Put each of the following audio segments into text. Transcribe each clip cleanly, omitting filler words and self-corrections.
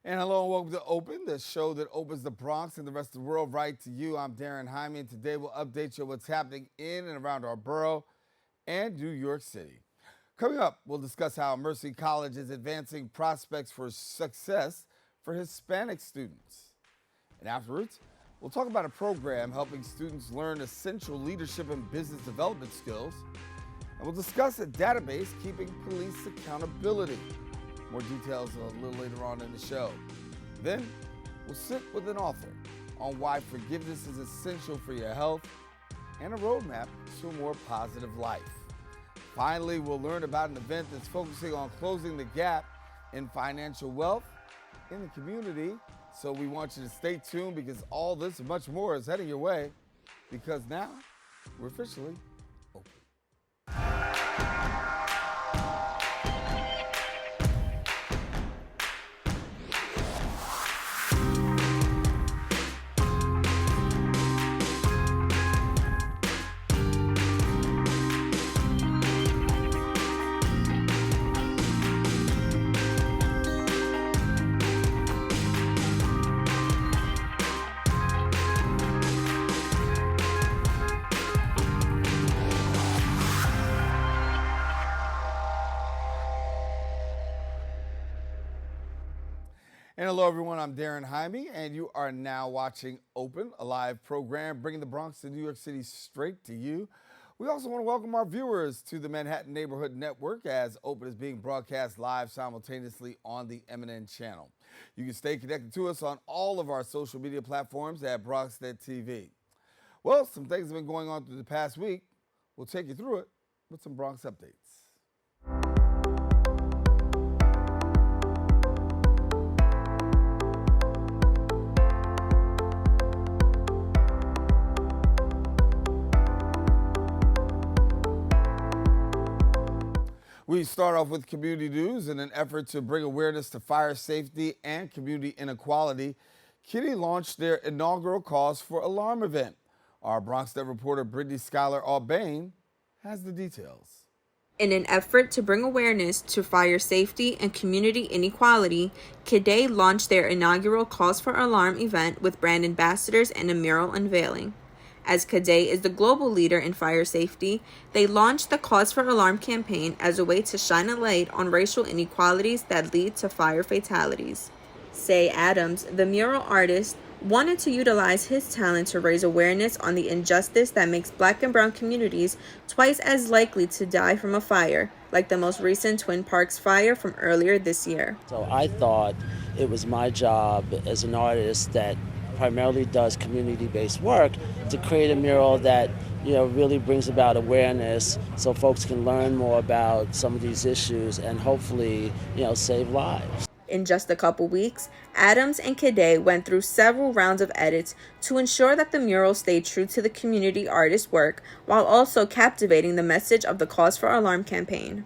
And hello and welcome to Open, the show that opens the Bronx and the rest of the world right to you. I'm Daren, Jaime, and today we'll update you on what's happening in and around our borough and New York City. Coming up, we'll discuss how Mercy College is advancing prospects for success for Hispanic students. And afterwards, we'll talk about a program helping students learn essential leadership and business development skills. And we'll discuss a database keeping police accountability. More details a little later on in the show. Then, we'll sit with an author on why forgiveness is essential for your health and a roadmap to a more positive life. Finally, we'll learn about an event that's focusing on closing the gap in financial wealth in the community. So we want you to stay tuned because all this and much more is heading your way because now we're officially open. And hello, everyone. I'm Daren Jaime, and you are now watching Open, a live program bringing the Bronx to New York City straight to you. We also want to welcome our viewers to the Manhattan Neighborhood Network as Open is being broadcast live simultaneously on the MNN channel. You can stay connected to us on all of our social media platforms at BronxNet TV. Well, some things have been going on through the past week. We'll take you through it with some Bronx updates. We start off with community news. In an effort to bring awareness to fire safety and community inequality, Kitty launched their inaugural Cause for Alarm event. Our BronxNet reporter Brittany Schuyler Albane has the details. In an effort to bring awareness to fire safety and community inequality, Kidde launched their inaugural Cause for Alarm event with brand ambassadors and a mural unveiling. As Kidde is the global leader in fire safety, they launched the Cause for Alarm campaign as a way to shine a light on racial inequalities that lead to fire fatalities. Shea Adams, the mural artist, wanted to utilize his talent to raise awareness on the injustice that makes Black and brown communities twice as likely to die from a fire, like the most recent Twin Parks fire from earlier this year. So I thought it was my job as an artist that primarily does community-based work to create a mural that really brings about awareness so folks can learn more about some of these issues and hopefully save lives. In just a couple weeks, Adams and Kidde went through several rounds of edits to ensure that the mural stayed true to the community artist's work while also captivating the message of the Cause for Alarm campaign.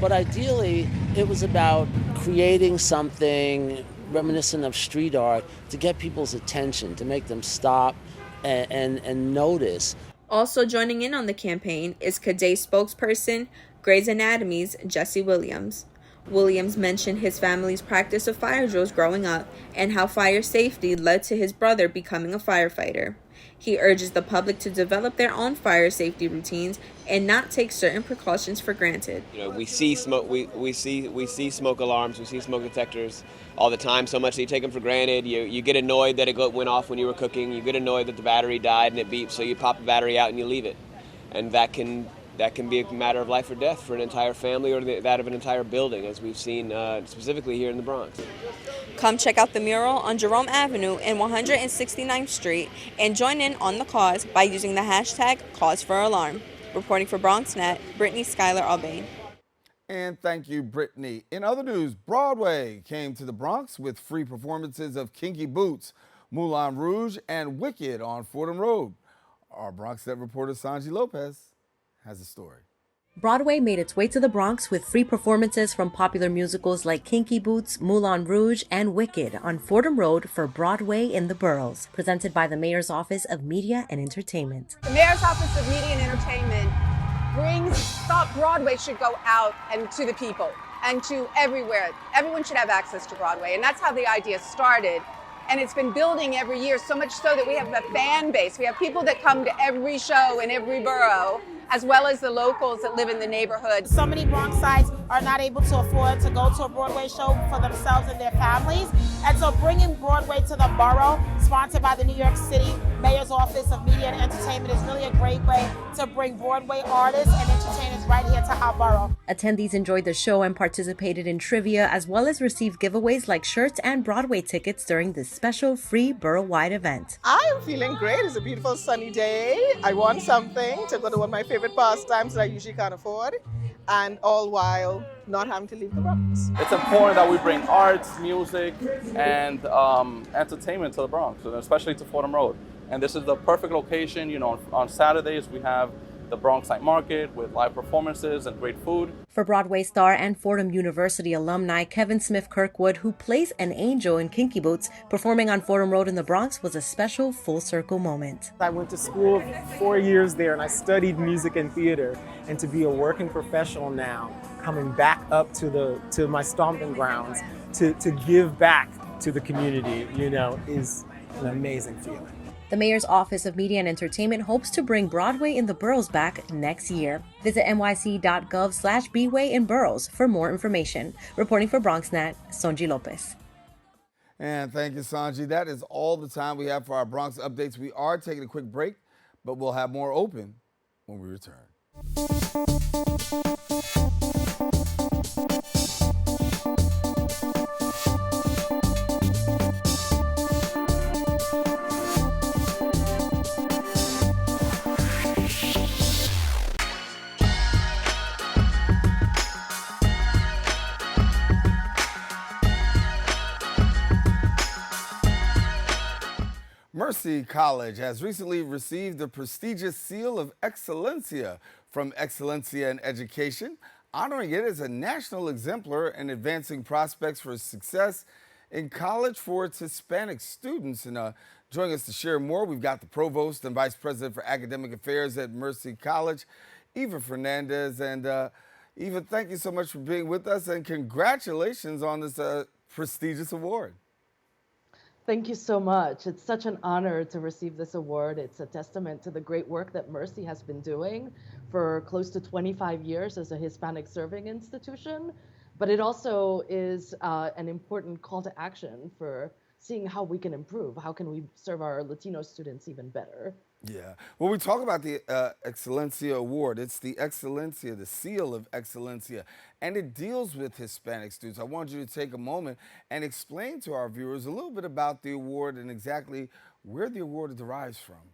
But ideally, it was about creating something reminiscent of street art to get people's attention, to make them stop and notice. Also joining in on the campaign is Kidde's spokesperson, Grey's Anatomy's Jesse Williams. Williams mentioned his family's practice of fire drills growing up and how fire safety led to his brother becoming a firefighter. He urges the public to develop their own fire safety routines and not take certain precautions for granted. We see smoke. We see smoke alarms. We see smoke detectors all the time. So much that you take them for granted. You get annoyed that it went off when you were cooking. You get annoyed that the battery died and it beeps. So you pop the battery out and you leave it, and that can be a matter of life or death for an entire family or that of an entire building, as we've seen specifically here in the Bronx. Come check out the mural on Jerome Avenue and 169th Street and join in on the cause by using the hashtag Cause for Alarm. Reporting for BronxNet, Brittany Schuyler Albane. And thank you, Brittany. In other news, Broadway came to the Bronx with free performances of Kinky Boots, Moulin Rouge, and Wicked on Fordham Road. Our BronxNet reporter Sanji Lopez has a story. Broadway made its way to the Bronx with free performances from popular musicals like Kinky Boots, Moulin Rouge, and Wicked on Fordham Road for Broadway in the Boroughs, presented by the Mayor's Office of Media and Entertainment. The Mayor's Office of Media and Entertainment thought Broadway should go out and to the people and to everywhere. Everyone should have access to Broadway, and that's how the idea started. And it's been building every year, so much so that we have a fan base. We have people that come to every show in every borough, as well as the locals that live in the neighborhood. So many Bronxites are not able to afford to go to a Broadway show for themselves and their families. And so bringing Broadway to the borough, sponsored by the New York City Mayor's Office of Media and Entertainment, is really a great way to bring Broadway artists and entertainers right here to our borough. Attendees enjoyed the show and participated in trivia, as well as received giveaways like shirts and Broadway tickets during this special free borough-wide event. I am feeling great. It's a beautiful sunny day. I want something to go to one of my favorite pastimes that I usually can't afford, and all while not having to leave the Bronx. It's important that we bring arts, music, and entertainment to the Bronx, especially to Fordham Road. And this is the perfect location. You know, on Saturdays we have the Bronx Night Market with live performances and great food. For Broadway star and Fordham University alumni Kevin Smith Kirkwood, who plays an angel in Kinky Boots, performing on Fordham Road in the Bronx was a special full-circle moment. I went to school 4 years there and I studied music and theater, and to be a working professional now, coming back up to my stomping grounds to give back to the community, you know, is an amazing feeling. The Mayor's Office of Media and Entertainment hopes to bring Broadway in the boroughs back next year. Visit nyc.gov/bway in boroughs for more information. Reporting for BronxNet, Sonji Lopez. And thank you, Sanji. That is all the time we have for our Bronx updates. We are taking a quick break, but we'll have more open when we return. Mercy College has recently received the prestigious seal of Excellencia from Excellencia in Education, honoring it as a national exemplar and advancing prospects for success in college for its Hispanic students. And joining us to share more, we've got the Provost and Vice President for Academic Affairs at Mercy College, Eva Fernández. And Eva, thank you so much for being with us, and congratulations on this prestigious award. Thank you so much. It's such an honor to receive this award. It's a testament to the great work that Mercy has been doing for close to 25 years as a Hispanic serving institution. But it also is an important call to action for seeing how we can improve. How can we serve our Latino students even better? Yeah. When we talk about the Excellencia Award, it's the Excellencia, the seal of Excellencia, and it deals with Hispanic students. I want you to take a moment and explain to our viewers a little bit about the award and exactly where the award derives from.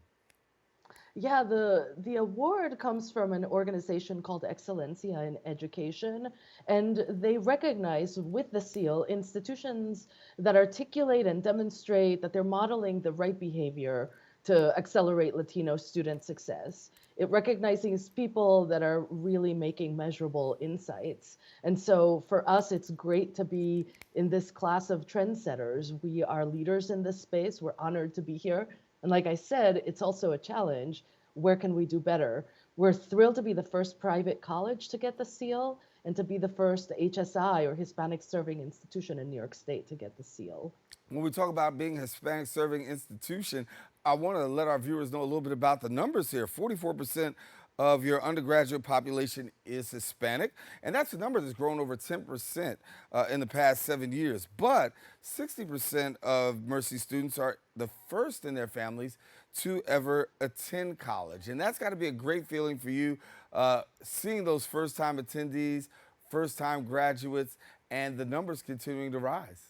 Yeah, the award comes from an organization called Excellencia in Education, and they recognize with the seal institutions that articulate and demonstrate that they're modeling the right behavior to accelerate Latino student success. It recognizes people that are really making measurable insights. And so for us, it's great to be in this class of trendsetters. We are leaders in this space. We're honored to be here. And like I said, it's also a challenge. Where can we do better? We're thrilled to be the first private college to get the seal and to be the first HSI or Hispanic serving institution in New York State to get the seal. When we talk about being a Hispanic serving institution, I want to let our viewers know a little bit about the numbers here. 44% of your undergraduate population is Hispanic, and that's a number that's grown over 10% in the past 7 years. But 60% of Mercy students are the first in their families to ever attend college. And that's got to be a great feeling for you, seeing those first-time attendees, first-time graduates, and the numbers continuing to rise.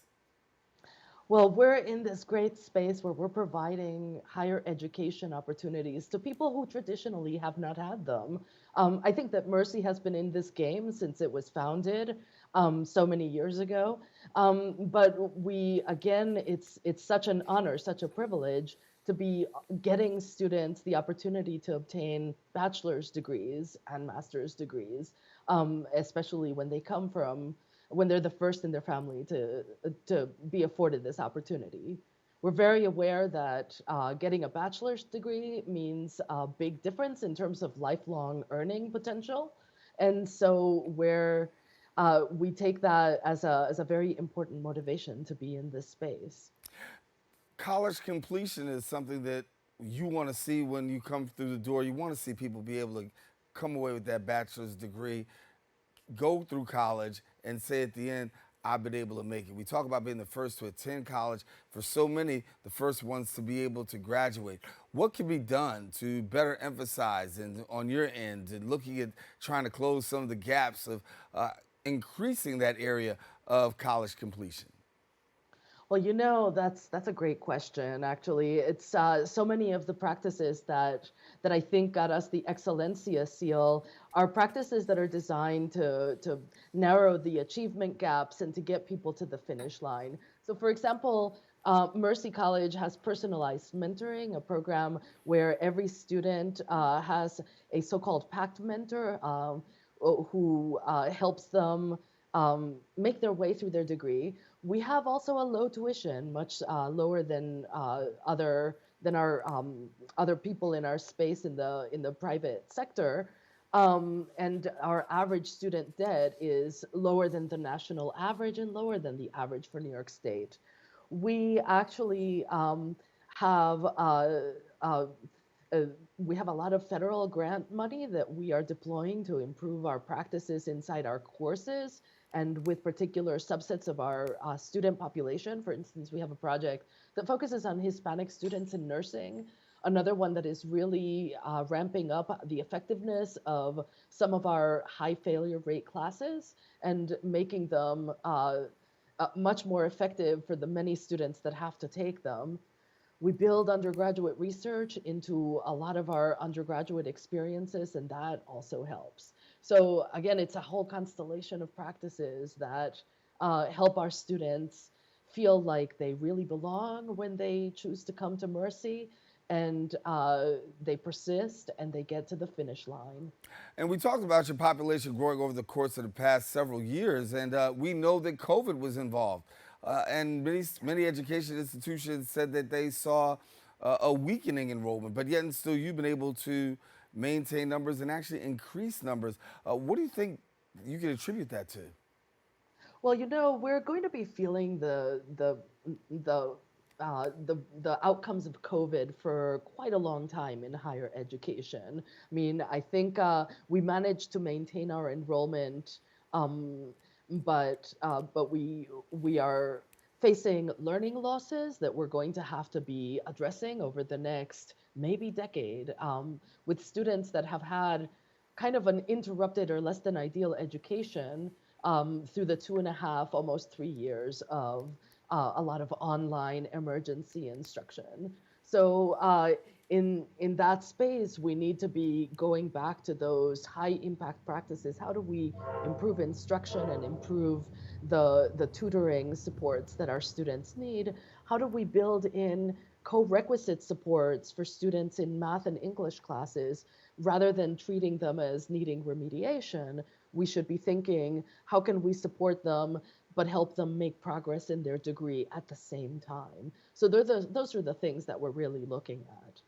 Well, we're in this great space where we're providing higher education opportunities to people who traditionally have not had them. I think that Mercy has been in this game since it was founded so many years ago. But we, again, it's such an honor, such a privilege to be getting students the opportunity to obtain bachelor's degrees and master's degrees, especially when they come from when they're the first in their family to be afforded this opportunity. We're very aware that getting a bachelor's degree means a big difference in terms of lifelong earning potential. And so we're we take that as a very important motivation to be in this space. College completion is something that you want to see when you come through the door. You want to see people be able to come away with that bachelor's degree, go through college, and say at the end, I've been able to make it. We talk about being the first to attend college. For so many, the first ones to be able to graduate. What can be done to better emphasize and on your end and looking at trying to close some of the gaps of increasing that area of college completion? Well, that's a great question. Actually, it's so many of the practices that I think got us the Excellencia seal are practices that are designed to narrow the achievement gaps and to get people to the finish line. So, for example, Mercy College has personalized mentoring, a program where every student has a so-called pact mentor who helps them make their way through their degree. We have also a low tuition, much lower than our other people in our space in the private sector, and our average student debt is lower than the national average and lower than the average for New York State. We actually have uh, we have a lot of federal grant money that we are deploying to improve our practices inside our courses and with particular subsets of our student population. For instance, we have a project that focuses on Hispanic students in nursing, another one that is really ramping up the effectiveness of some of our high failure rate classes and making them much more effective for the many students that have to take them. We build undergraduate research into a lot of our undergraduate experiences, and that also helps. So again, it's a whole constellation of practices that help our students feel like they really belong when they choose to come to Mercy, and they persist and they get to the finish line. And we talked about your population growing over the course of the past several years, and we know that COVID was involved. And many education institutions said that they saw a weakening enrollment, but yet and still you've been able to maintain numbers and actually increase numbers. What do you think you can attribute that to? Well, we're going to be feeling the outcomes of COVID for quite a long time in higher education. I mean, I think we managed to maintain our enrollment, but we are facing learning losses that we're going to have to be addressing over the next maybe decade, with students that have had kind of an interrupted or less than ideal education through the 2.5, almost 3 years of a lot of online emergency instruction. So in that space, we need to be going back to those high impact practices. How do we improve instruction and improve the tutoring supports that our students need? How do we build in co-requisite supports for students in math and English classes rather than treating them as needing remediation? We should be thinking, how can we support them but help them make progress in their degree at the same time? So those are the things that we're really looking at.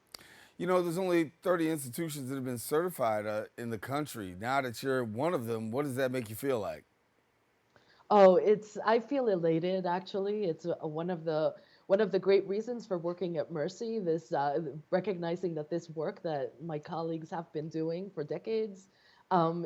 You know, there's only 30 institutions that have been certified in the country. Now that you're one of them, what does that make you feel like? Oh, I feel elated actually. It's one of the great reasons for working at Mercy, this recognizing that this work that my colleagues have been doing for decades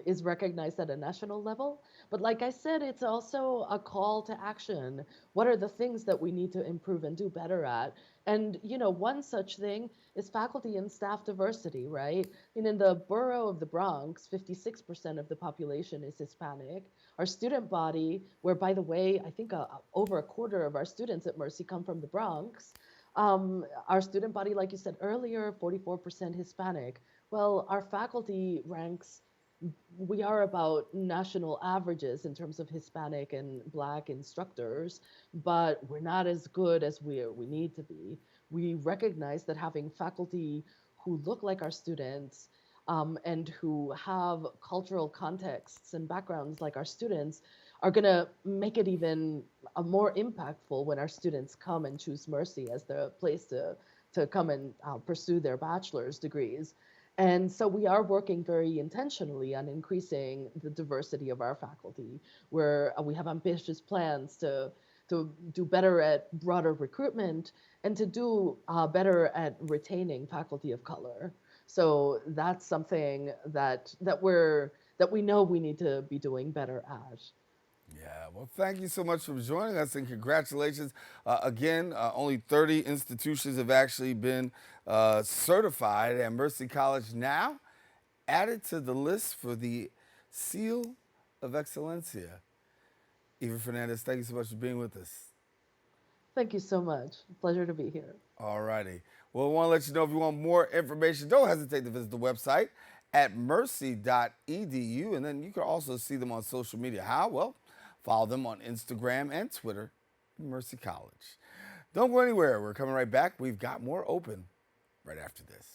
is recognized at a national level. But like I said, it's also a call to action. What are the things that we need to improve and do better at? And, one such thing is faculty and staff diversity, right? In the borough of the Bronx, 56% of the population is Hispanic. Our student body, where, by the way, I think over a quarter of our students at Mercy come from the Bronx, our student body, like you said earlier, 44% Hispanic. Well, our faculty ranks, we are about national averages in terms of Hispanic and Black instructors, but we're not as good as we need to be. We recognize that having faculty who look like our students and who have cultural contexts and backgrounds like our students are going to make it even more impactful when our students come and choose Mercy as the place to come and pursue their bachelor's degrees. And so we are working very intentionally on increasing the diversity of our faculty, where we have ambitious plans to do better at broader recruitment and to do better at retaining faculty of color. So that's something that we know we need to be doing better at. Yeah, well, thank you so much for joining us and congratulations. Again, only 30 institutions have actually been certified at Mercy College now, added to the list for the Seal of Excellencia. Eva Fernandez, thank you so much for being with us. Thank you so much. Pleasure to be here. All righty. Well, I want to let you know if you want more information, don't hesitate to visit the website at mercy.edu, and then you can also see them on social media. How? Well, follow them on Instagram and Twitter, Mercy College. Don't go anywhere. We're coming right back. We've got more open right after this.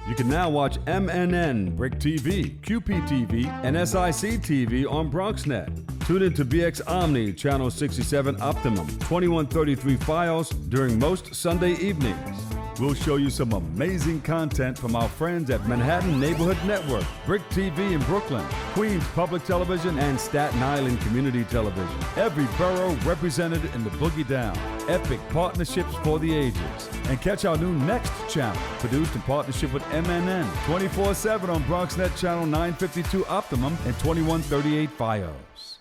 You can now watch MNN, Brick TV, QPTV, and SIC TV on BronxNet. Tune in to BX Omni, Channel 67 Optimum, 2133 Files during most Sunday evenings. We'll show you some amazing content from our friends at Manhattan Neighborhood Network, Brick TV in Brooklyn, Queens Public Television, and Staten Island Community Television. Every borough represented in the Boogie Down. Epic partnerships for the ages. And catch our new Next channel, produced in partnership with MNN, 24/7 on BronxNet Channel 952 Optimum and 2138 Fios.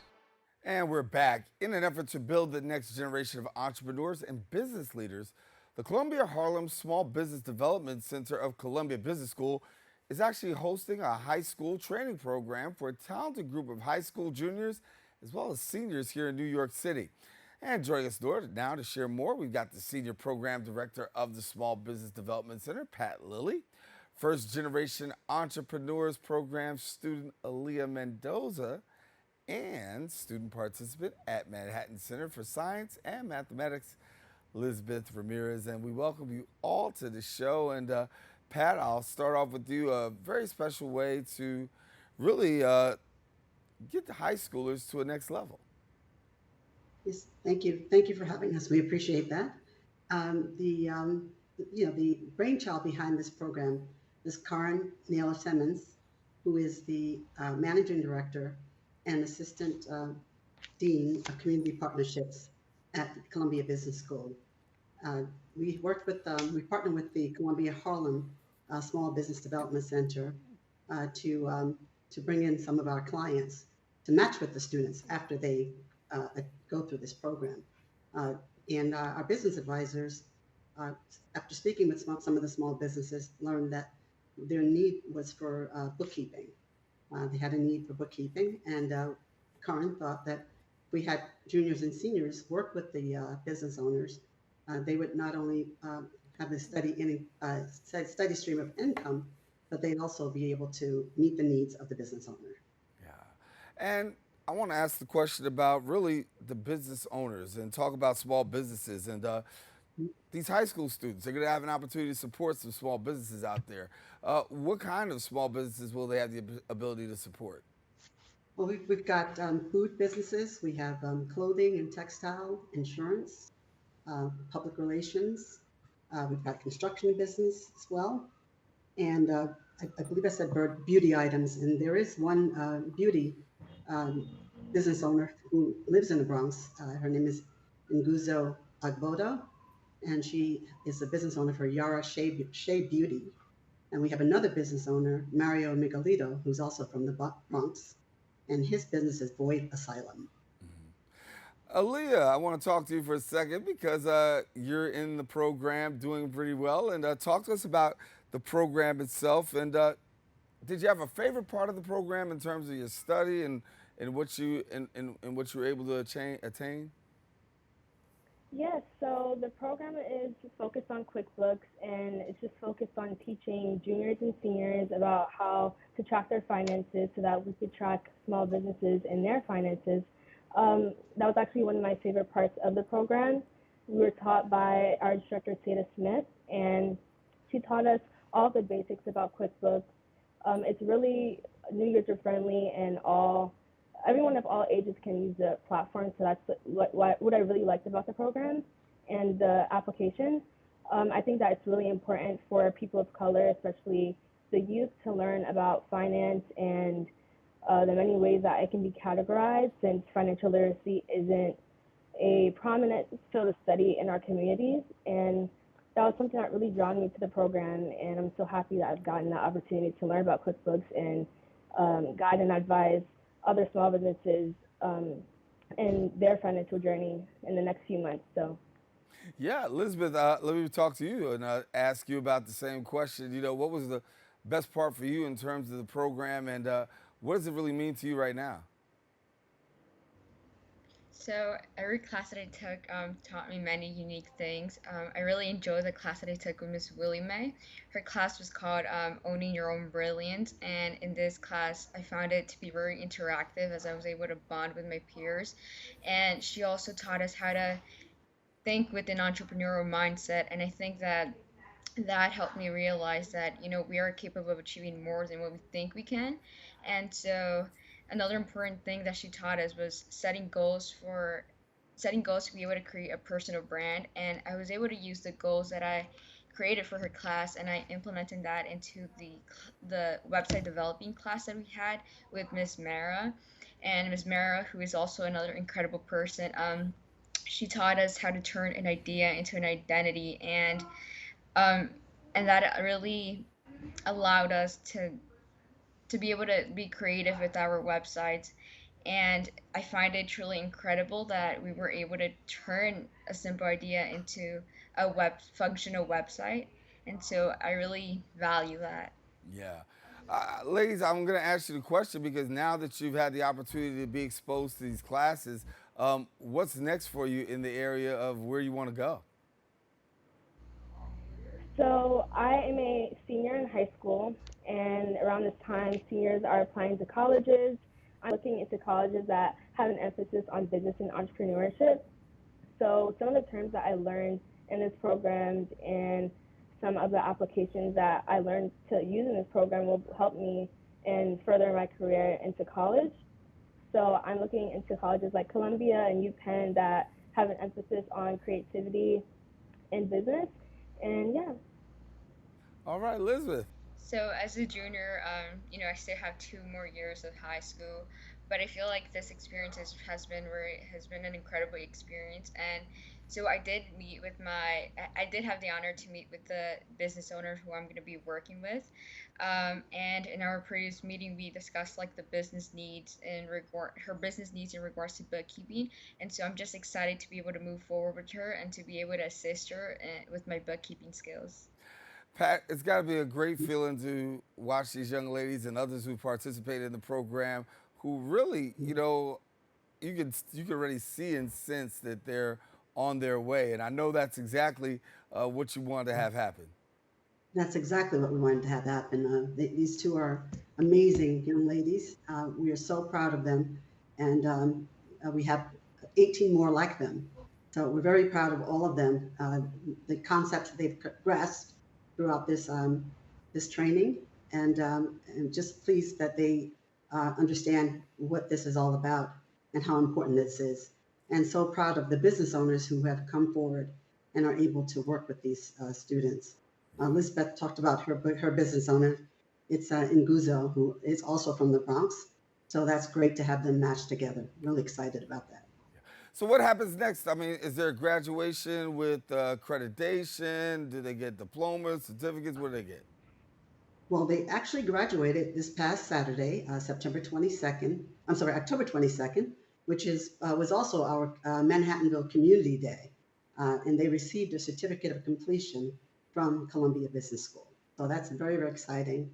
And we're back. In an effort to build the next generation of entrepreneurs and business leaders, the Columbia Harlem Small Business Development Center of Columbia Business School is actually hosting a high school training program for a talented group of high school juniors as well as seniors here in New York City. And joining us now to share more, we've got the Senior Program Director of the Small Business Development Center, Pat Lilly, First Generation Entrepreneurs Program student Aaliyah Mendoza, and student participant at Manhattan Center for Science and Mathematics, Lizbeth Ramirez. And we welcome you all to the show. And Pat, I'll start off with you. A very special way to really get the high schoolers to a next level. Yes, thank you. Thank you for having us. We appreciate that. The brainchild behind this program is Karen Naylor Simmons, who is the managing director and assistant dean of community partnerships at the Columbia Business School. We partnered with the Columbia Harlem Small Business Development Center to bring in some of our clients to match with the students after they go through this program. And our business advisors, after speaking with some of the small businesses, learned that their need was for bookkeeping. They had a need for bookkeeping, and Karen thought that if we had juniors and seniors work with the business owners, they would not only have a steady stream of income, but they'd also be able to meet the needs of the business owner. Yeah, and I want to ask the question about really the business owners and talk about small businesses and these high school students. They're going to have an opportunity to support some small businesses out there. What kind of small businesses will they have the ability to support? Well, we've got food businesses. We have clothing and textile, insurance, public relations. We've got construction business as well. And I believe I said beauty items. And there is one beauty business owner who lives in the Bronx. Her name is Nguzo Agbodo, and she is the business owner for Yara Shea Beauty. And we have another business owner, Mario Miguelito, who's also from the Bronx, and his business is Void Asylum. Aaliyah, I want to talk to you for a second because you're in the program doing pretty well. And talk to us about the program itself. And did you have a favorite part of the program in terms of your study and what you were able to attain? Yes, so the program is focused on QuickBooks, and it's just focused on teaching juniors and seniors about how to track their finances so that we could track small businesses and their finances. That was actually one of my favorite parts of the program. We were taught by our instructor, Seda Smith, and she taught us all the basics about QuickBooks. It's really new user friendly, and everyone of all ages can use the platform. So that's what I really liked about the program and the application. I think that it's really important for people of color, especially the youth to learn about finance and the many ways that it can be categorized, since financial literacy isn't a prominent field of study in our communities. And that was something that really drew me to the program, and I'm so happy that I've gotten that opportunity to learn about QuickBooks and guide and advise other small businesses in their financial journey in the next few months. So. Yeah, Lizbeth, let me talk to you and ask you about the same question. You know, what was the best part for you in terms of the program, and what does it really mean to you right now? So every class that I took taught me many unique things. I really enjoyed the class that I took with Miss Willie Mae. Her class was called Owning Your Own Brilliance, and in this class I found it to be very interactive as I was able to bond with my peers. And she also taught us how to think with an entrepreneurial mindset, and I think that that helped me realize that we are capable of achieving more than what we think we can. And so another important thing that she taught us was setting goals to be able to create a personal brand. And I was able to use the goals that I created for her class, and I implemented that into the website developing class that we had with Miss Mara. And Miss Mara, who is also another incredible person, she taught us how to turn an idea into an identity, um, and that really allowed us to be able to be creative with our websites. And I find it truly incredible that we were able to turn a simple idea into a functional website. And so I really value that. Yeah. Ladies, I'm going to ask you the question because now that you've had the opportunity to be exposed to these classes, what's next for you in the area of where you want to go? So I am a senior in high school, and around this time, seniors are applying to colleges. I'm looking into colleges that have an emphasis on business and entrepreneurship. So some of the terms that I learned in this program and some of the applications that I learned to use in this program will help me and further my career into college. So I'm looking into colleges like Columbia and UPenn that have an emphasis on creativity and business. And yeah. All right, Elizabeth. So as a junior, I still have 2 more years of high school, but I feel like this experience has been an incredible experience. And so I did have the honor to meet with the business owner who I'm going to be working with. And in our previous meeting, we discussed like the business needs her business needs in regards to bookkeeping. And so I'm just excited to be able to move forward with her and to be able to assist her with my bookkeeping skills. Pat, it's got to be a great feeling to watch these young ladies and others who participated in the program who really, you can already see and sense that they're on their way. And I know that's exactly what you wanted to have happen. That's exactly what we wanted to have happen. These two are amazing young ladies. We are so proud of them. And we have 18 more like them. So we're very proud of all of them. The concepts they've grasped throughout this training, and just pleased that they understand what this is all about and how important this is. And so proud of the business owners who have come forward and are able to work with these students. Lizbeth talked about her business owner. It's Nguzo, who is also from the Bronx. So that's great to have them matched together. Really excited about that. So what happens next? I mean, is there a graduation with accreditation? Do they get diplomas, certificates? What do they get? Well, they actually graduated this past Saturday, October 22nd, which was also our Manhattanville Community Day. And they received a certificate of completion from Columbia Business School. So that's very, very exciting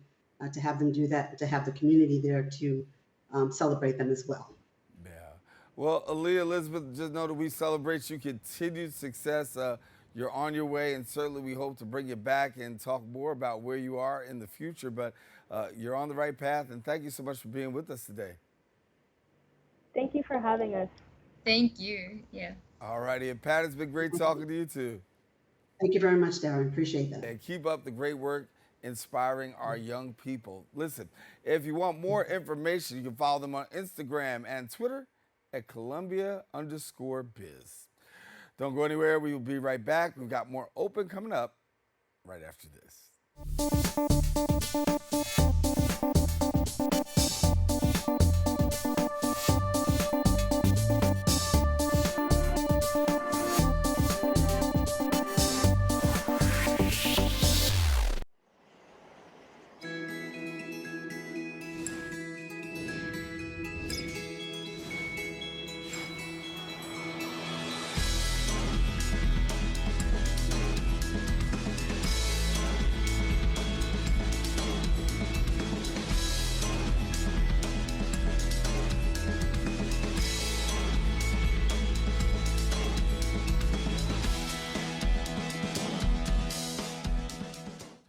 to have them do that, to have the community there to celebrate them as well. Well, Aaliyah, Elizabeth, just know that we celebrate you continued success. You're on your way, and certainly we hope to bring you back and talk more about where you are in the future. But you're on the right path, and thank you so much for being with us today. Thank you for having us. Thank you. Yeah. All righty. And Pat, it's been great talking to you, too. Thank you very much, Daren. Appreciate that. And keep up the great work inspiring our young people. Listen, if you want more information, you can follow them on Instagram and Twitter at Columbia_biz. Don't go anywhere. We will be right back. We've got more Open coming up right after this.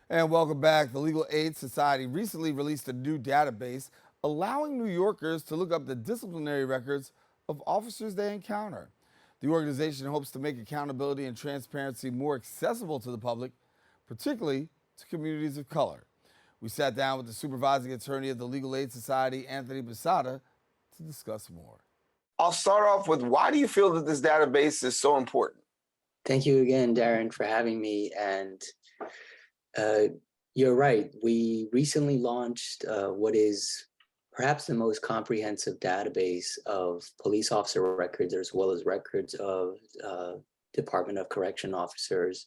And welcome back. The Legal Aid Society recently released a new database allowing New Yorkers to look up the disciplinary records of officers they encounter. The organization hopes to make accountability and transparency more accessible to the public, particularly to communities of color. We sat down with the supervising attorney of the Legal Aid Society, Anthony Posada, to discuss more. I'll start off with, why do you feel that this database is so important? Thank you again, Daren, for having me. And you're right. We recently launched what is perhaps the most comprehensive database of police officer records, as well as records of Department of Correction officers,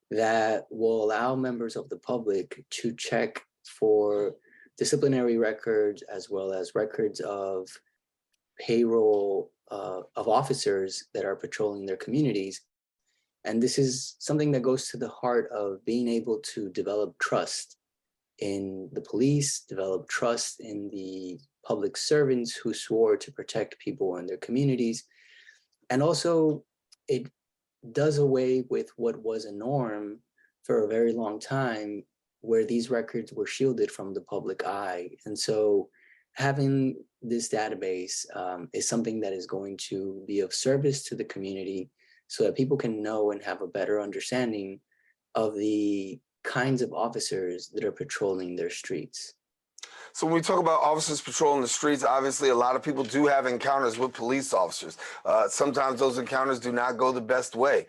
that will allow members of the public to check for disciplinary records, as well as records of payroll of officers that are patrolling their communities. And this is something that goes to the heart of being able to develop trust in the police, develop trust in the public servants who swore to protect people in their communities. And also, it does away with what was a norm for a very long time, where these records were shielded from the public eye. And so having this database is something that is going to be of service to the community, so that people can know and have a better understanding of the kinds of officers that are patrolling their streets. So when we talk about officers patrolling the streets, obviously a lot of people do have encounters with police officers. Sometimes those encounters do not go the best way.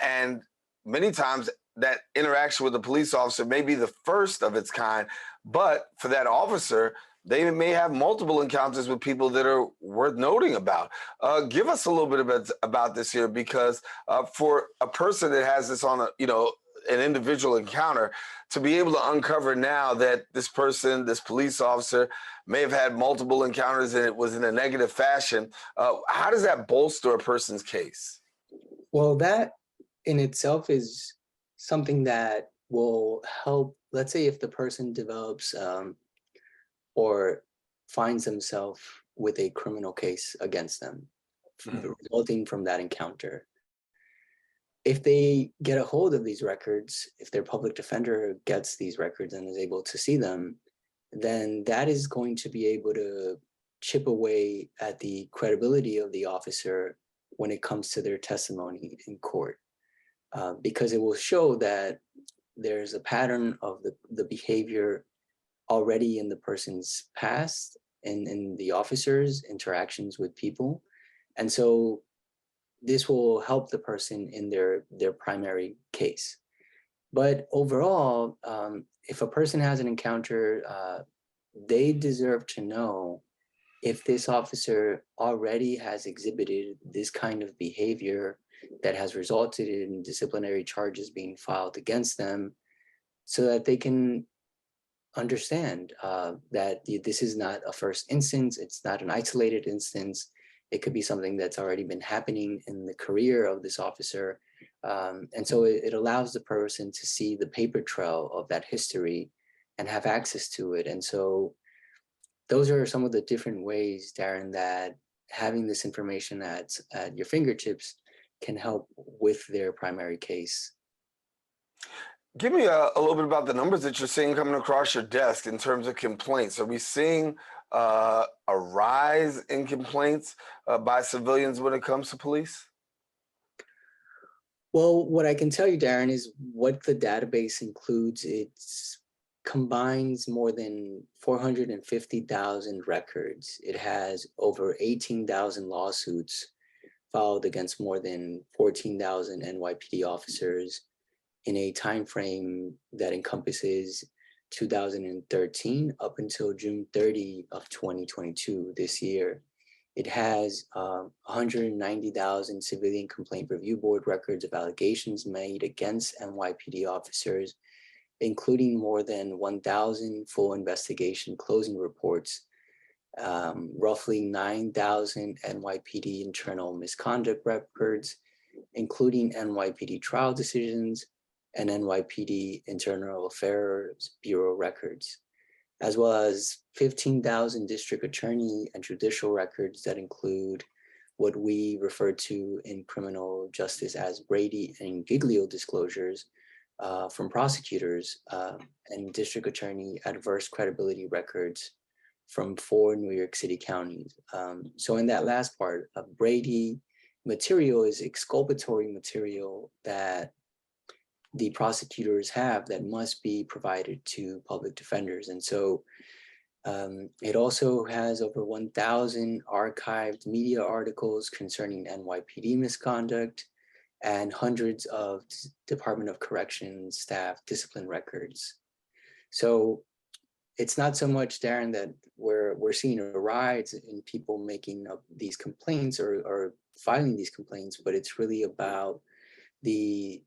And many times that interaction with a police officer may be the first of its kind, but for that officer, they may have multiple encounters with people that are worth noting about. Give us a little bit about this here, because for a person that has this on an individual encounter, to be able to uncover now that this person, this police officer, may have had multiple encounters and it was in a negative fashion, how does that bolster a person's case? Well, that in itself is something that will help. Let's say if the person develops or finds themselves with a criminal case against them, resulting from that encounter. If they get a hold of these records, if their public defender gets these records and is able to see them, then that is going to be able to chip away at the credibility of the officer when it comes to their testimony in court. Because it will show that there's a pattern of the behavior already in the person's past and in the officer's interactions with people. And so this will help the person in their primary case. But overall, if a person has an encounter, they deserve to know if this officer already has exhibited this kind of behavior that has resulted in disciplinary charges being filed against them, so that they can understand that this is not a first instance, it's not an isolated instance. It could be something that's already been happening in the career of this officer. And so it allows the person to see the paper trail of that history and have access to it. And so those are some of the different ways, Daren, that having this information at your fingertips can help with their primary case. Give me a little bit about the numbers that you're seeing coming across your desk in terms of complaints. Are we seeing a rise in complaints by civilians when it comes to police? Well, what I can tell you, Daren, is what the database includes. It combines more than 450,000 records. It has over 18,000 lawsuits filed against more than 14,000 NYPD officers in a time frame that encompasses 2013 up until June 30 of 2022, this year. It has 190,000 civilian complaint review board records of allegations made against NYPD officers, including more than 1,000 full investigation closing reports, roughly 9,000 NYPD internal misconduct records, including NYPD trial decisions and NYPD Internal Affairs Bureau records, as well as 15,000 district attorney and judicial records that include what we refer to in criminal justice as Brady and Giglio disclosures, from prosecutors and district attorney adverse credibility records from 4 New York City counties. So in that last part, Brady material is exculpatory material that the prosecutors have that must be provided to public defenders. And so it also has over 1,000 archived media articles concerning NYPD misconduct and hundreds of Department of Corrections staff discipline records. So it's not so much, Daren, that we're seeing a rise in people making these complaints or filing these complaints, but it's really about the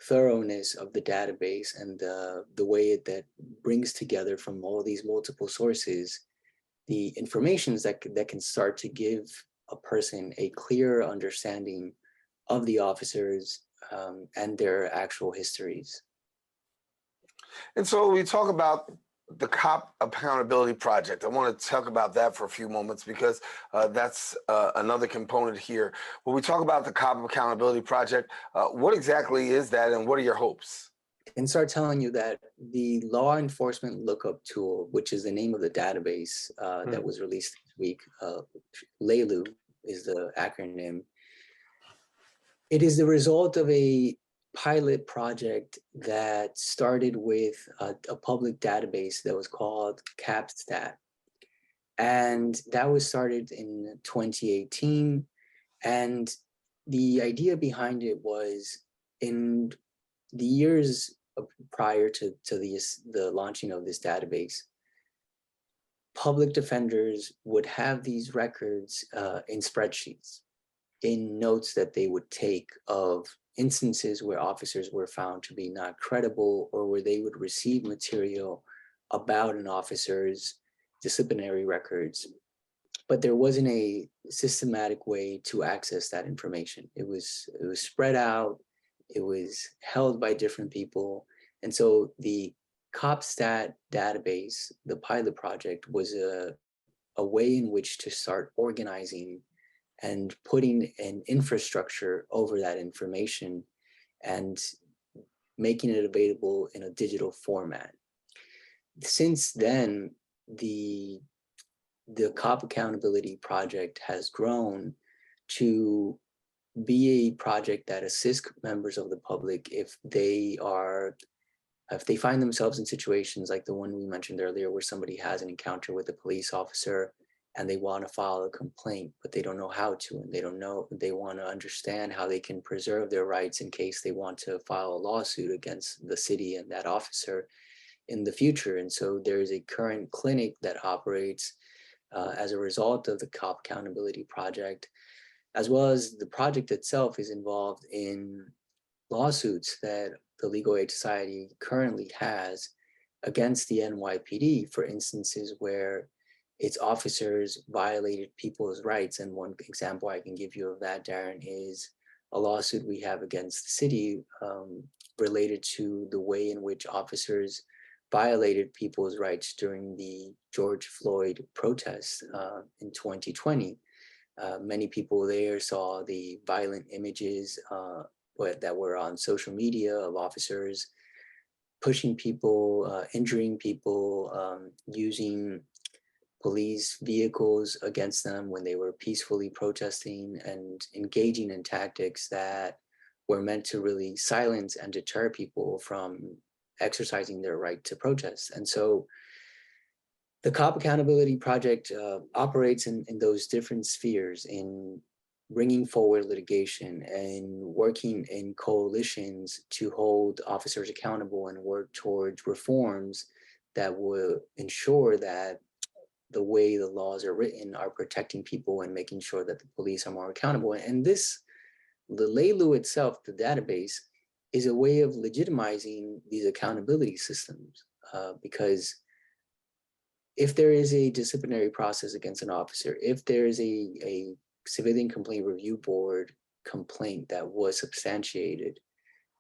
thoroughness of the database and the way that brings together from all these multiple sources the informations that can start to give a person a clear understanding of the officers and their actual histories. And so we talk about the Cop Accountability Project. I want to talk about that for a few moments because that's another component here. When we talk about the Cop Accountability Project, what exactly is that and what are your hopes? I can start telling you that the Law Enforcement Lookup Tool, which is the name of the database that was released this week, LALU is the acronym. It is the result of a pilot project that started with a public database that was called CapStat. And that was started in 2018. And the idea behind it was in the years prior to the launching of this database, public defenders would have these records in spreadsheets, in notes that they would take of instances where officers were found to be not credible or where they would receive material about an officer's disciplinary records. But there wasn't a systematic way to access that information. It was spread out, it was held by different people. And so the CopStat database, the pilot project, was a way in which to start organizing and putting an infrastructure over that information and making it available in a digital format. Since then, the Cop Accountability Project has grown to be a project that assists members of the public if they find themselves in situations like the one we mentioned earlier, where somebody has an encounter with a police officer and they want to file a complaint, but they don't know how to, and they want to understand how they can preserve their rights in case they want to file a lawsuit against the city and that officer in the future. And so there is a current clinic that operates as a result of the Cop Accountability Project, as well as the project itself is involved in lawsuits that the Legal Aid Society currently has against the NYPD for instances where its officers violated people's rights. And one example I can give you of that, Daren, is a lawsuit we have against the city related to the way in which officers violated people's rights during the George Floyd protests in 2020. Many people there saw the violent images that were on social media of officers pushing people, injuring people, using police vehicles against them when they were peacefully protesting and engaging in tactics that were meant to really silence and deter people from exercising their right to protest. And so the Cop Accountability Project operates in those different spheres, in bringing forward litigation and working in coalitions to hold officers accountable and work towards reforms that will ensure that the way the laws are written are protecting people and making sure that the police are more accountable. And the LALU itself, the database, is a way of legitimizing these accountability systems because if there is a disciplinary process against an officer, if there is a civilian complaint review board complaint that was substantiated,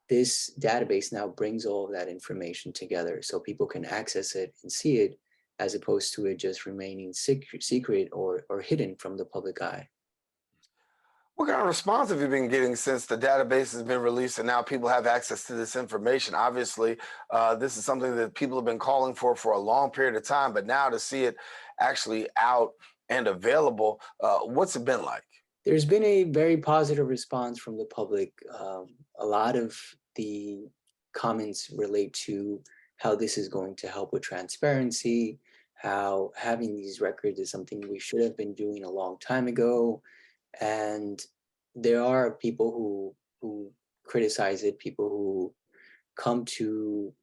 this database now brings all of that information together so people can access it and see it, as opposed to it just remaining secret or hidden from the public eye. What kind of response have you been getting since the database has been released and now people have access to this information? Obviously, this is something that people have been calling for a long period of time, but now to see it actually out and available, what's it been like? There's been a very positive response from the public. A lot of the comments relate to how this is going to help with transparency, how having these records is something we should have been doing a long time ago. And there are people who criticize it, people who come to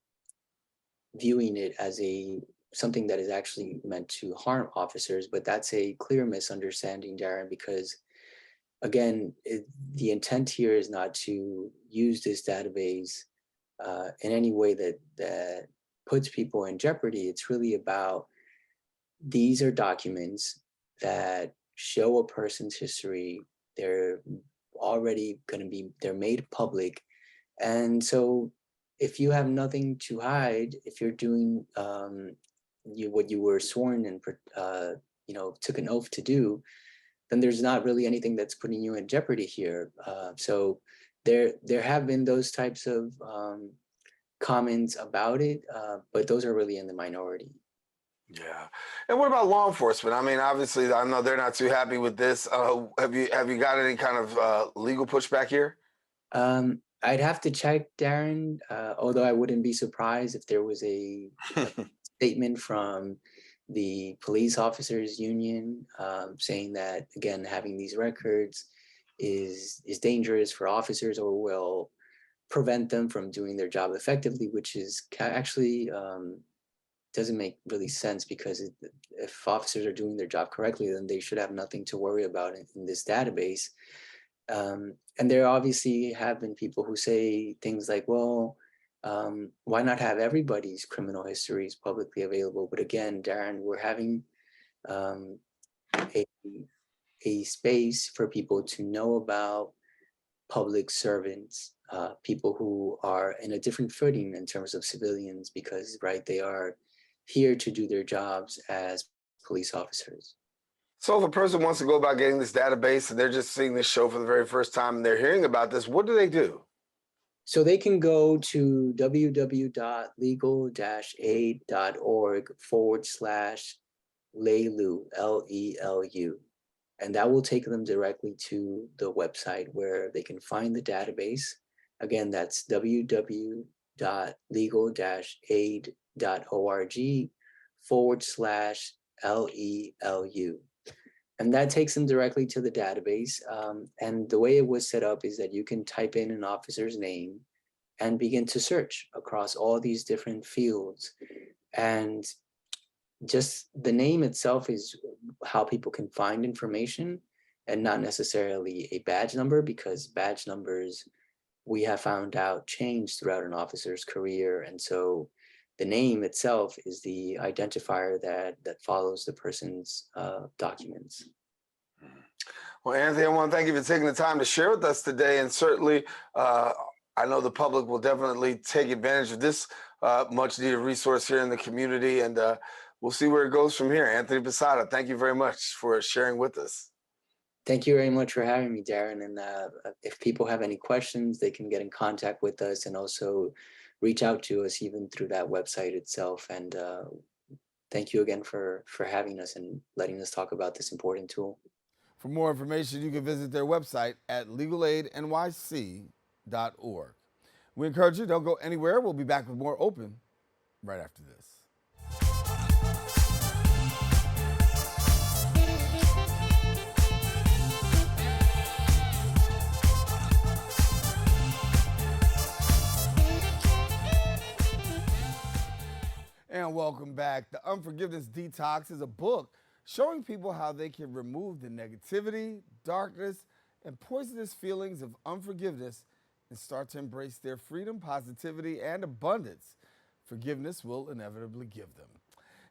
viewing it as something that is actually meant to harm officers, but that's a clear misunderstanding, Daren, because again, the intent here is not to use this database in any way that puts people in jeopardy. It's really about, these are documents that show a person's history. They're already going to be, they're made public. And so if you have nothing to hide, if you're doing what you were sworn and took an oath to do, then there's not really anything that's putting you in jeopardy here. So there have been those types of comments about it, but those are really in the minority. Yeah. And what about law enforcement? I mean, obviously, I know they're not too happy with this. Have you got any kind of legal pushback here? I'd have to check, Daren, although I wouldn't be surprised if there was a statement from the police officers union saying that, again, having these records is dangerous for officers or will prevent them from doing their job effectively, which is actually doesn't make really sense, because if officers are doing their job correctly, then they should have nothing to worry about in this database. And there obviously have been people who say things like, well, why not have everybody's criminal histories publicly available? But again, Daren, we're having a space for people to know about public servants, people who are in a different footing in terms of civilians, because, right, they are here to do their jobs as police officers. So if a person wants to go about getting this database and they're just seeing this show for the very first time and they're hearing about this, what do they do? So they can go to www.legal-aid.org/LELU, LELU. And that will take them directly to the website where they can find the database. Again, that's www.legal-aid.org/LELU. And that takes them directly to the database. And the way it was set up is that you can type in an officer's name and begin to search across all these different fields. And just the name itself is how people can find information, and not necessarily a badge number, because badge numbers, we have found out, change throughout an officer's career. And so the name itself is the identifier that follows the person's documents. Well, Anthony, I want to thank you for taking the time to share with us today. And certainly, I know the public will definitely take advantage of this much needed resource here in the community. And we'll see where it goes from here. Anthony Posada, thank you very much for sharing with us. Thank you very much for having me, Daren. And if people have any questions, they can get in contact with us and also reach out to us even through that website itself. And thank you again for having us and letting us talk about this important tool. For more information, you can visit their website at legalaidnyc.org. We encourage you, don't go anywhere. We'll be back with more Open right after this. And welcome back. The Unforgiveness Detox is a book showing people how they can remove the negativity, darkness, and poisonous feelings of unforgiveness and start to embrace their freedom, positivity, and abundance forgiveness will inevitably give them.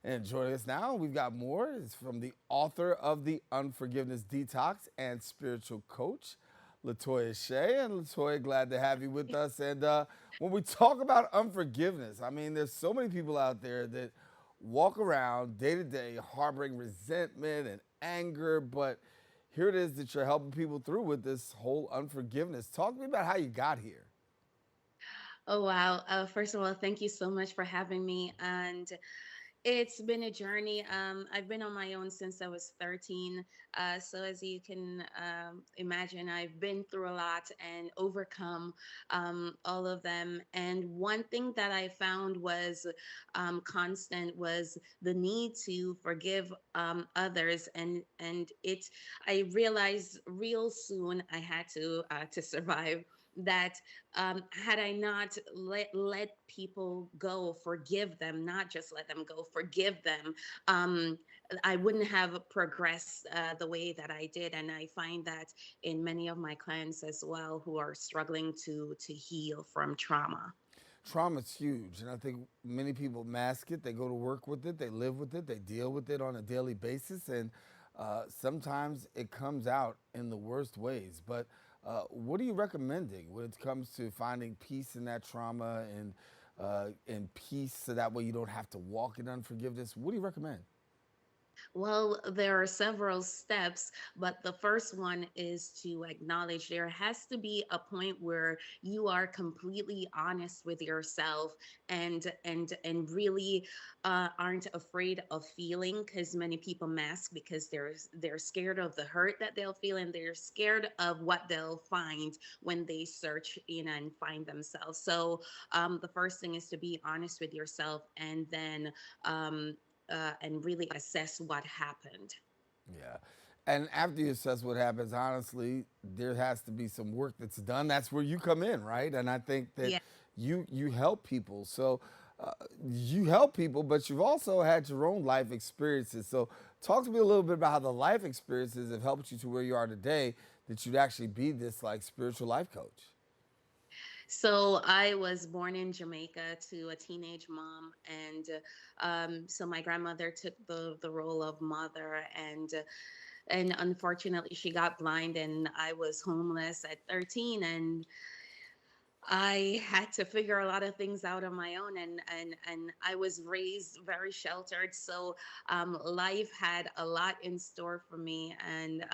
And joining us now, we've got more. It's from the author of The Unforgiveness Detox and spiritual coach, Latoya Shea. And Latoya, glad to have you with us. And when we talk about unforgiveness, I mean, there's so many people out there that walk around day to day harboring resentment and anger, but here it is that you're helping people through with this whole unforgiveness. Talk to me about how you got here. Oh, wow. First of all, thank you so much for having me. And it's been a journey. I've been on my own since I was 13. So, as you can imagine, I've been through a lot and overcome all of them. And one thing that I found was constant was the need to forgive others. And I realized real soon I had to survive that had I not let people go, forgive them, not just let them go, forgive them, um, I wouldn't have progressed the way that I did. And I find that in many of my clients as well who are struggling to heal from trauma. Trauma's huge, and I think many people mask it. They go to work with it, they live with it, they deal with it on a daily basis, and sometimes it comes out in the worst ways. But what are you recommending when it comes to finding peace in that trauma and peace so that way you don't have to walk in unforgiveness? What do you recommend? Well, there are several steps, but the first one is to acknowledge there has to be a point where you are completely honest with yourself and really aren't afraid of feeling because many people mask because they're scared of the hurt that they'll feel and they're scared of what they'll find when they search in and find themselves. So the first thing is to be honest with yourself and really assess what happened. Yeah. And after you assess what happens, honestly, there has to be some work that's done. That's where you come in, right? And I think that Yeah. you help people. So you help people, but you've also had your own life experiences. So talk to me a little bit about how the life experiences have helped you to where you are today, that you'd actually be this like spiritual life coach. So I was born in Jamaica to a teenage mom, and so my grandmother took the role of mother, and unfortunately she got blind, and I was homeless at 13, and I had to figure a lot of things out on my own, and I was raised very sheltered. So life had a lot in store for me, and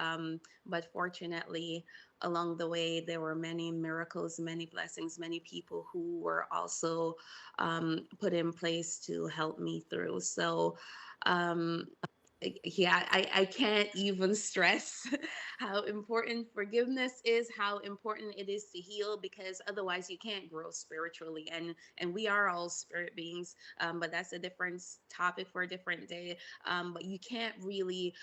but fortunately, along the way, there were many miracles, many blessings, many people who were also put in place to help me through. So. Um, yeah, I can't even stress how important forgiveness is, how important it is to heal, because otherwise you can't grow spiritually. And we are all spirit beings, but that's a different topic for a different day. But you can't really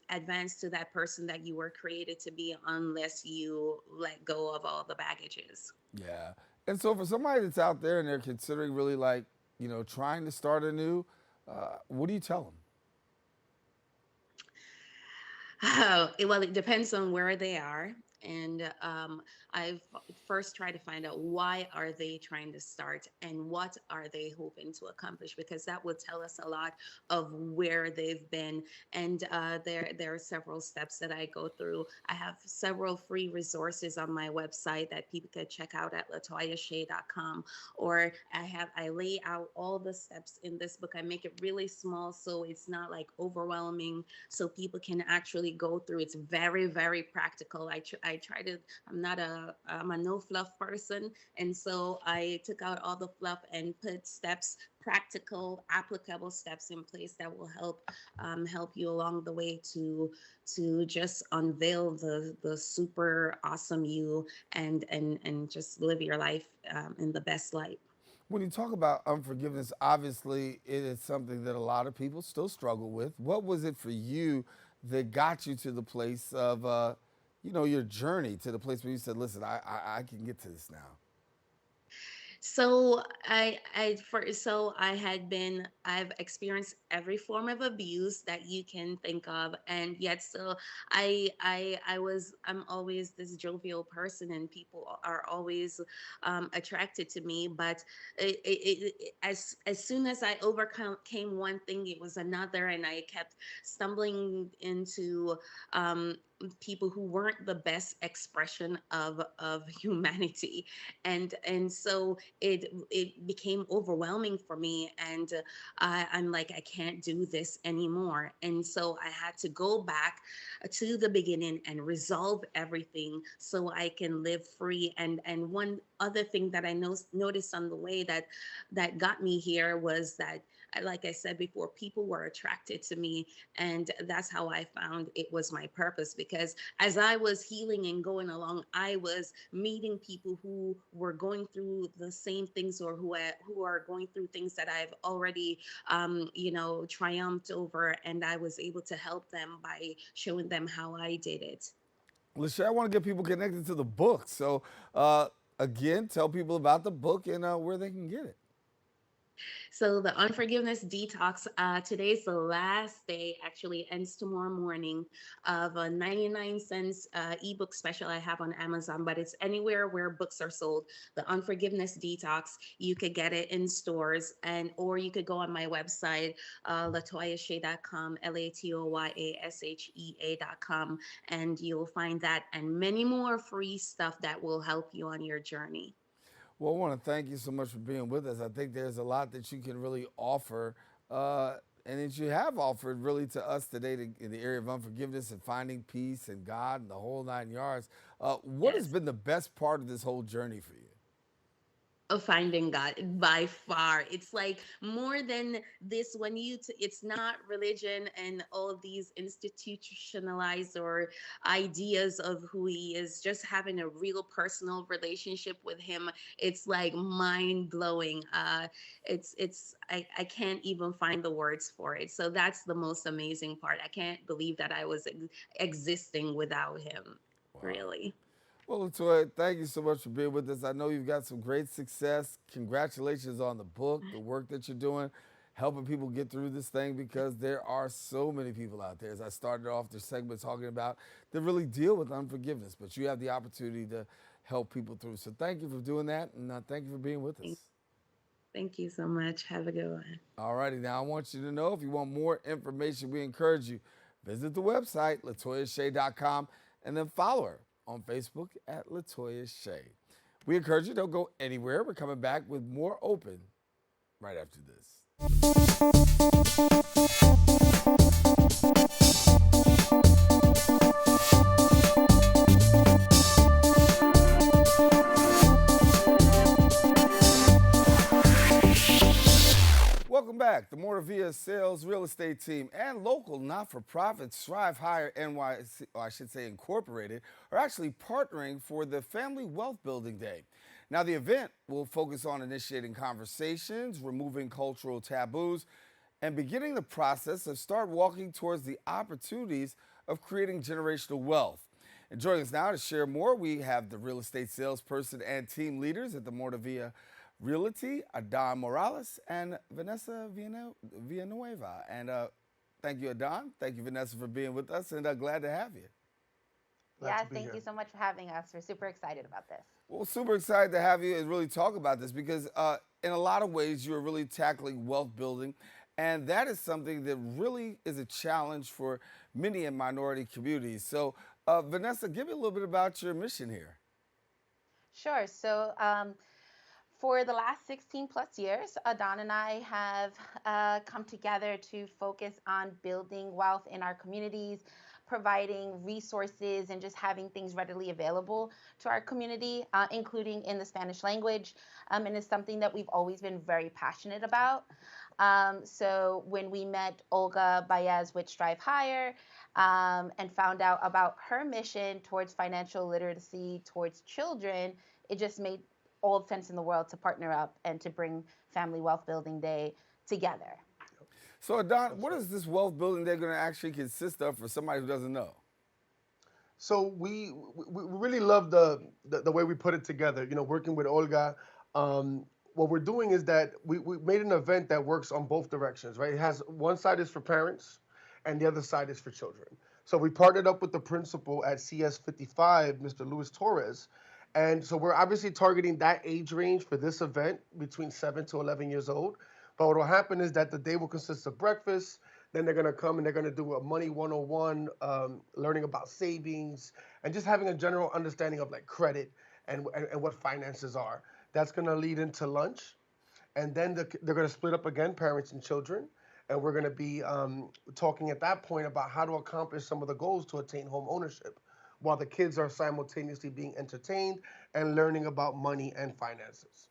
advance to that person that you were created to be unless you let go of all the baggages. Yeah. And so for somebody that's out there and they're considering really like, trying to start anew, what do you tell them? Well, it depends on where they are. And I've first tried to find out why are they trying to start and what are they hoping to accomplish, because that will tell us a lot of where they've been. And there are several steps that I go through. I have several free resources on my website that people could check out at latoyashea.com. Or I lay out all the steps in this book. I make it really small so it's not like overwhelming, so people can actually go through. It's very, very practical. I'm a no fluff person. And so I took out all the fluff and put steps, practical, applicable steps in place that will help you along the way to just unveil the super awesome you and just live your life in the best light. When you talk about unforgiveness, obviously it is something that a lot of people still struggle with. What was it for you that got you to the place of, your journey to the place where you said, listen, I can get to this now? So I've experienced every form of abuse that you can think of, and yet still I'm always this jovial person, and people are always attracted to me. But as soon as I overcame one thing, it was another, and I kept stumbling into people who weren't the best expression of humanity, and so it became overwhelming for me, and I'm like, I can't do this anymore. And so I had to go back to the beginning and resolve everything so I can live free. And one other thing that I noticed on the way that got me here was that, like I said before, people were attracted to me, and that's how I found it was my purpose. Because as I was healing and going along, I was meeting people who were going through the same things, or who are going through things that I've already, triumphed over, and I was able to help them by showing them how I did it. Shea, I want to get people connected to the book. So, again, tell people about the book and where they can get it. So the Unforgiveness Detox, today's the last day, actually ends tomorrow morning, of a 99 cents ebook special I have on Amazon, but it's anywhere where books are sold. The Unforgiveness Detox, you could get it in stores, or you could go on my website, latoyashea.com, LATOYASHEA.com, and you'll find that and many more free stuff that will help you on your journey. Well, I want to thank you so much for being with us. I think there's a lot that you can really offer, and that you have offered really to us today in the area of unforgiveness and finding peace and God and the whole 9 yards. What has been the best part of this whole journey for you? Of finding God, by far. It's like more than this, when it's not religion and all of these institutionalized or ideas of who he is, just having a real personal relationship with him. It's like mind blowing. I can't even find the words for it. So that's the most amazing part. I can't believe that I was existing without him. Wow. Really. Well, Latoya, thank you so much for being with us. I know you've got some great success. Congratulations on the book, the work that you're doing, helping people get through this thing, because there are so many people out there, as I started off the segment talking about, that really deal with unforgiveness. But you have the opportunity to help people through. So thank you for doing that, and thank you for being with us. Thank you so much. Have a good one. All righty. Now, I want you to know, if you want more information, we encourage you, visit the website, latoyashea.com, and then follow her on Facebook at Latoya Shea. We encourage you, don't go anywhere. We're coming back with more Open right after this. Welcome back. The Moravilla Sales Real Estate Team and local not-for-profit Strive Higher NYC, or I should say Incorporated, are actually partnering for the Family Wealth Building Day. Now, the event will focus on initiating conversations, removing cultural taboos, and beginning the process of start walking towards the opportunities of creating generational wealth. And joining us now to share more, we have the real estate salesperson and team leaders at the Moravilla Realty, Adan Morales and Vanessa Villanueva. And thank you, Adan. Thank you, Vanessa, for being with us, and glad to have you. Yes, thank you so much for having us. We're super excited about this. Well, super excited to have you and really talk about this, because in a lot of ways, you're really tackling wealth building, and that is something that really is a challenge for many in minority communities. So, Vanessa, give me a little bit about your mission here. Sure. So, for the last 16 plus years, Adan and I have come together to focus on building wealth in our communities, providing resources, and just having things readily available to our community, including in the Spanish language. And it's something that we've always been very passionate about. So when we met Olga Baez with Strive Higher and found out about her mission towards financial literacy towards children, it just made all the sense in the world to partner up and to bring Family Wealth Building Day together. So, Adan, what is this Wealth Building Day going to actually consist of for somebody who doesn't know? So we really love the way we put it together. You know, working with Olga, what we're doing is that we made an event that works on both directions, right? It has one side is for parents, and the other side is for children. So we partnered up with the principal at CS 55, Mr. Luis Torres. And so we're obviously targeting that age range for this event between 7 to 11 years old. But what will happen is that the day will consist of breakfast. Then they're gonna come and they're gonna do a money 101, learning about savings and just having a general understanding of like credit and what finances are. That's gonna lead into lunch, and then they're gonna split up again, parents and children, and we're gonna be talking at that point about how to accomplish some of the goals to attain home ownership, while the kids are simultaneously being entertained and learning about money and finances.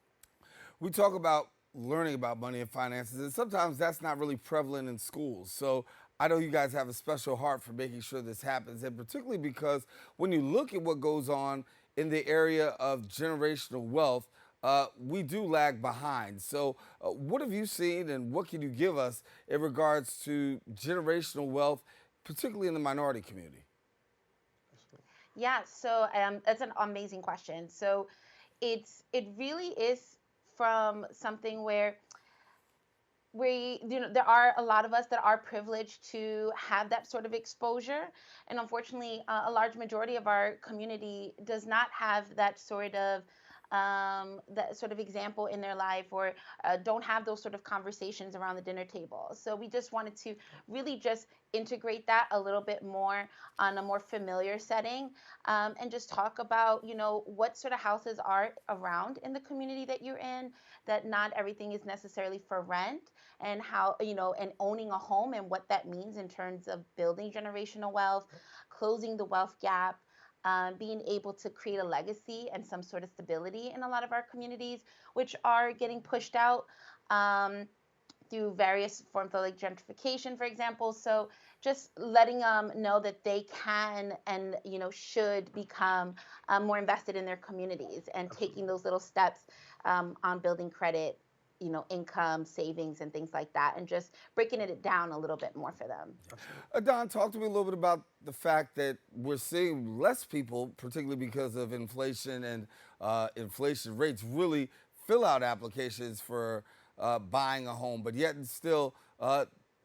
We talk about learning about money and finances, and sometimes that's not really prevalent in schools. So I know you guys have a special heart for making sure this happens, and particularly because when you look at what goes on in the area of generational wealth, we do lag behind. So, what have you seen, and what can you give us in regards to generational wealth, particularly in the minority community? Yeah, so that's an amazing question. So it really is from something where there are a lot of us that are privileged to have that sort of exposure, and unfortunately a large majority of our community does not have that sort of example in their life, or don't have those sort of conversations around the dinner table. So we just wanted to really just integrate that a little bit more on a more familiar setting, and just talk about, what sort of houses are around in the community that you're in, that not everything is necessarily for rent, and how, and owning a home and what that means in terms of building generational wealth, closing the wealth gap, being able to create a legacy and some sort of stability in a lot of our communities, which are getting pushed out through various forms of like gentrification, for example. So just letting them know that they can and should become more invested in their communities, and taking those little steps on building credit, income, savings, and things like that, and just breaking it down a little bit more for them. Adan, talk to me a little bit about the fact that we're seeing less people, particularly because of inflation and inflation rates, really fill out applications for buying a home, but yet and still,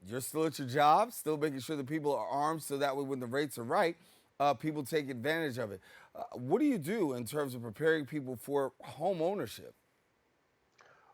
you're still at your job, still making sure that people are armed so that way when the rates are right, people take advantage of it. What do you do in terms of preparing people for home ownership?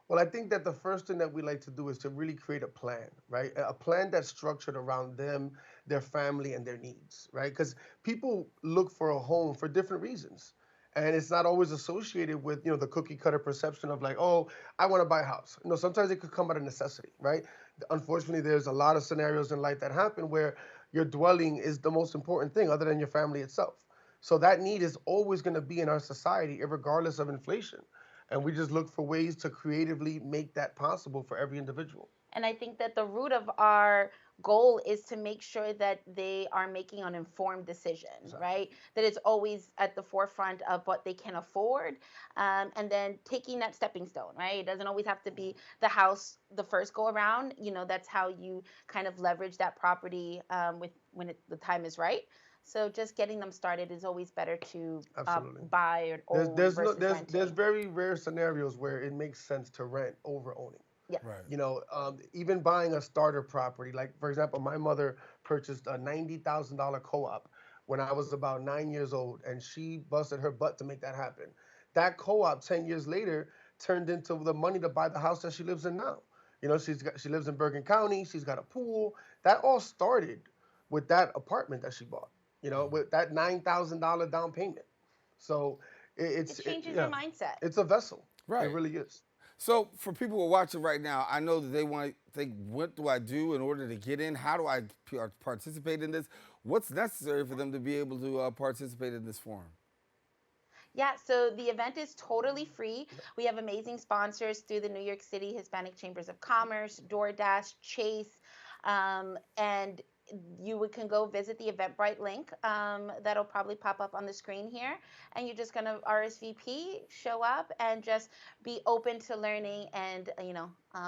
Well, I think that the first thing that we like to do is to really create a plan, right? A plan that's structured around them, their family, and their needs, right? Because people look for a home for different reasons. And it's not always associated with, the cookie cutter perception of like, oh, I want to buy a house. Sometimes it could come out of necessity, right? Unfortunately, there's a lot of scenarios in life that happen where your dwelling is the most important thing other than your family itself. So that need is always going to be in our society, regardless of inflation. And we just look for ways to creatively make that possible for every individual. And I think that the root of our goal is to make sure that they are making an informed decision, right? That it's always at the forefront of what they can afford, and then taking that stepping stone, right? It doesn't always have to be the house the first go around. That's how you kind of leverage that property when the time is right. So just getting them started is always better to buy or own versus renting. There's very rare scenarios where it makes sense to rent over owning. Yeah. Right. Even buying a starter property, like for example, my mother purchased a $90,000 co-op when I was about 9 years old, and she busted her butt to make that happen. That co-op 10 years later turned into the money to buy the house that she lives in now. She lives in Bergen County. She's got a pool. That all started with that apartment that she bought. With that $9,000 down payment. So it changes your mindset. It's a vessel. Right. It really is. So for people who are watching right now, I know that they want to think, what do I do in order to get in? How do I participate in this? What's necessary for them to be able to participate in this forum? Yeah, so the event is totally free. We have amazing sponsors through the New York City Hispanic Chambers of Commerce, DoorDash, Chase, and you can go visit the Eventbrite link that'll probably pop up on the screen here, and you're just going to RSVP, show up, and just be open to learning and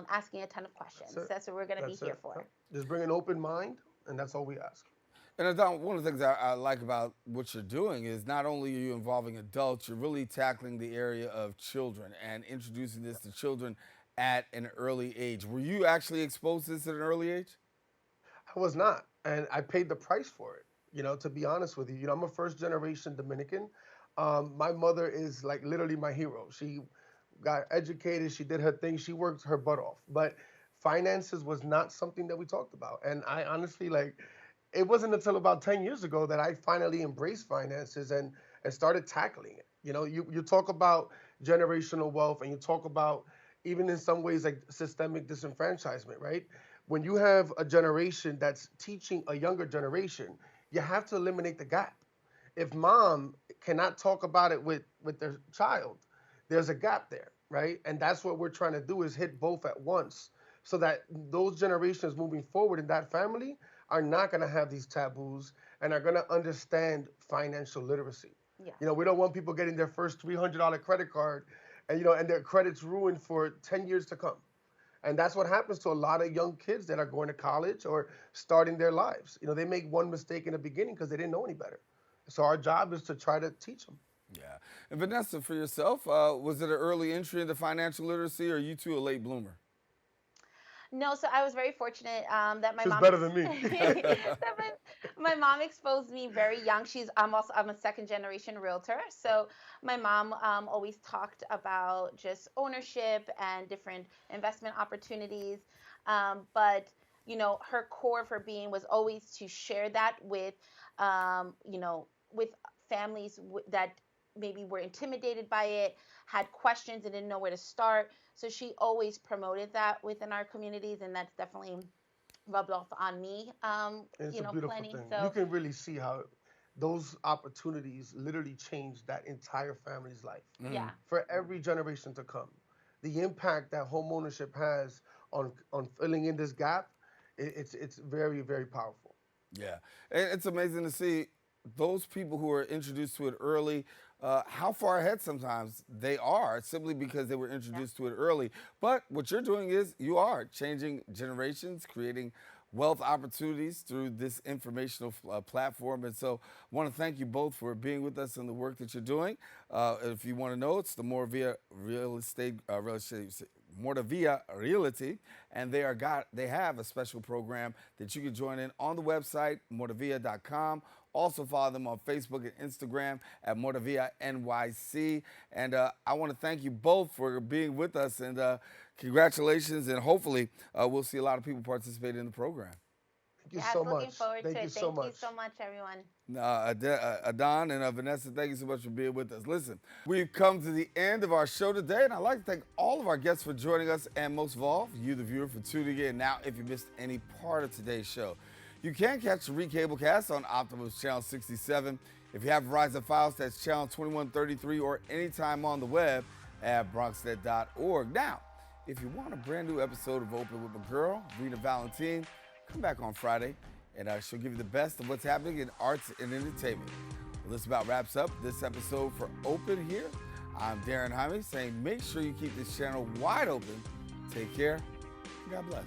asking a ton of questions. That's what we're going to be here for. Just bring an open mind, and that's all we ask. And Adan, one of the things I like about what you're doing is not only are you involving adults, you're really tackling the area of children and introducing this to children at an early age. Were you actually exposed to this at an early age? I was not, and I paid the price for it, to be honest with you. I'm a first-generation Dominican. My mother is literally my hero. She got educated, she did her thing, she worked her butt off. But finances was not something that we talked about. And I honestly, like, it wasn't until about 10 years ago that I finally embraced finances and started tackling it. You know, you talk about generational wealth, and you talk about, even in some ways, like systemic disenfranchisement, right? When you have a generation that's teaching a younger generation, you have to eliminate the gap. If mom cannot talk about it with their child, there's a gap there, right? And that's what we're trying to do, is hit both at once, so that those generations moving forward in that family are not going to have these taboos and are going to understand financial literacy. Yeah. You know, we don't want people getting their first $300 credit card and, you know, and their credit's ruined for 10 years to come. And that's what happens to a lot of young kids that are going to college or starting their lives. You know, they make one mistake in the beginning because they didn't know any better. So our job is to try to teach them. Yeah. And Vanessa, for yourself, was it an early entry into financial literacy, or are you two a late bloomer? No, so I was very fortunate that my She's mom. better than me. that my mom exposed me very young. I'm a second generation realtor, so my mom always talked about just ownership and different investment opportunities. But you know, her core of her being was always to share that with you know, with families that maybe were intimidated by it, had questions and didn't know where to start. So she always promoted that within our communities, and that's definitely rubbed off on me. It's You a know, beautiful plenty. thing. So You can really see how those opportunities literally change that entire family's life. yeah. For every generation to come. The impact that home ownership has on filling in this gap, it's very, very powerful. Yeah. And it's amazing to see those people who are introduced to it early, how far ahead sometimes they are, simply because they were introduced to it early. But what you're doing is you are changing generations, creating wealth opportunities through this informational platform. And so I want to thank you both for being with us in the work that you're doing. If you want to know, it's the Moravilla Moravilla Realty, and they have a special program that you can join in on the website, moravilla.com. Also follow them on Facebook and Instagram at Moravilla NYC. And I want to thank you both for being with us, and congratulations, and hopefully we'll see a lot of people participate in the program. Thank you Yes, so looking much. forward Thank to you it. so Thank you much. so much, everyone. Adan and Vanessa, thank you so much for being with us. Listen, we've come to the end of our show today, and I'd like to thank all of our guests for joining us, and most of all, you, the viewer, for tuning in. Now, if you missed any part of today's show, you can catch the recablecast on Optimus Channel 67. If you have Verizon Files, that's Channel 2133, or anytime on the web at bronxnet.org. Now, if you want a brand new episode of Open with my girl, Rena Valentine, come back on Friday, and she'll give you the best of what's happening in arts and entertainment. Well, this about wraps up this episode for Open here. I'm Daren Jaime saying make sure you keep this channel wide open. Take care. God bless.